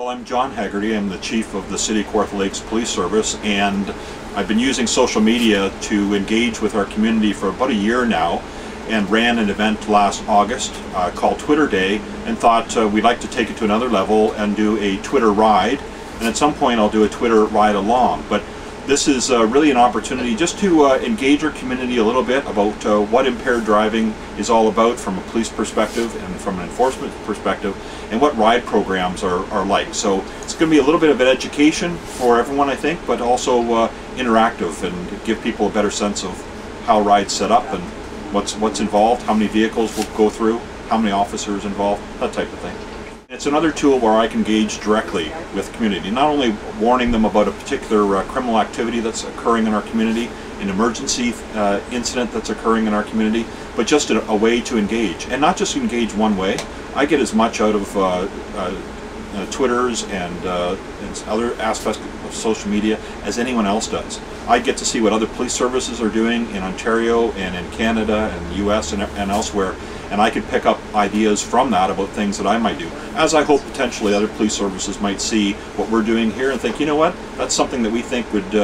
Well, I'm John Hagarty. I'm the chief of the City Kawartha Lakes Police Service, and I've been using social media to engage with our community for about a year now, and ran an event last August called Twitter Day, and thought we'd like to take it to another level and do a Twitter ride, and at some point I'll do a Twitter ride along. But this is really an opportunity just to engage our community a little bit about what impaired driving is all about from a police perspective and from an enforcement perspective, and what ride programs are like. So it's going to be a little bit of an education for everyone, I think, but also interactive, and give people a better sense of how rides set up and what's involved, how many vehicles will go through, how many officers involved, that type of thing. It's another tool where I can engage directly with community, not only warning them about a particular criminal activity that's occurring in our community, an emergency incident that's occurring in our community, but just a way to engage, and not just engage one way. I get as much out of Twitters and other aspects of social media as anyone else does. I get to see what other police services are doing in Ontario and in Canada and the US and elsewhere, and I can pick up ideas from that about things that I might do, as I hope potentially other police services might see what we're doing here and think, you know what, that's something that we think would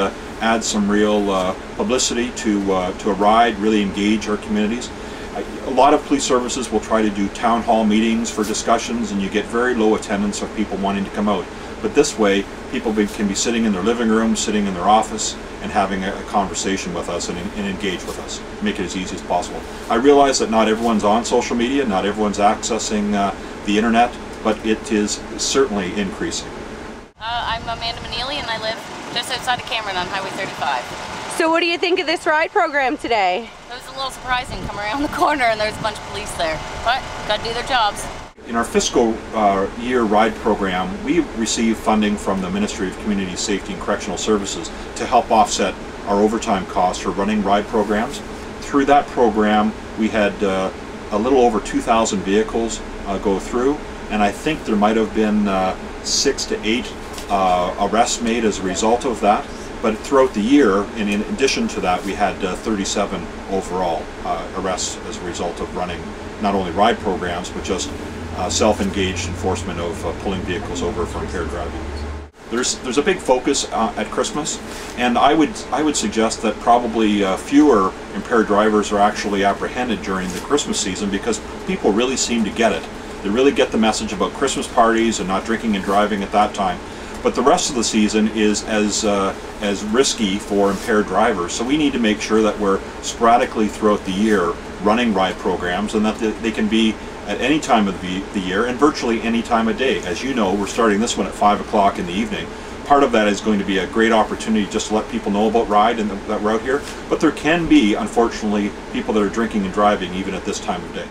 add some real publicity to a ride, really engage our communities. A lot of police services will try to do town hall meetings for discussions, and you get very low attendance of people wanting to come out. But this way, people can be sitting in their living room, sitting in their office, and having a conversation with us and engage with us. Make it as easy as possible. I realize that not everyone's on social media, not everyone's accessing the internet, but it is certainly increasing. I'm Amanda Maneely, and I live just outside of Cameron on Highway 35. So what do you think of this ride program today? It was a little surprising, come around the corner and there's a bunch of police there, but gotta do their jobs. In our fiscal year ride program, we receive funding from the Ministry of Community Safety and Correctional Services to help offset our overtime costs for running ride programs. Through that program, we had a little over 2,000 vehicles go through, and I think there might have been 6 to 8 arrests made as a result of that. But throughout the year, and in addition to that, we had 37 overall arrests as a result of running not only ride programs, but just self-engaged enforcement of pulling vehicles over for impaired driving. There's a big focus at Christmas, and I would suggest that probably fewer impaired drivers are actually apprehended during the Christmas season, because people really seem to get it. They really get the message about Christmas parties and not drinking and driving at that time. But the rest of the season is as risky for impaired drivers, so we need to make sure that we're sporadically throughout the year running ride programs, and that they can be at any time of the year and virtually any time of day. As you know, we're starting this one at 5 o'clock in the evening. Part of that is going to be a great opportunity just to let people know about ride and that we're out here, but there can be, unfortunately, people that are drinking and driving even at this time of day.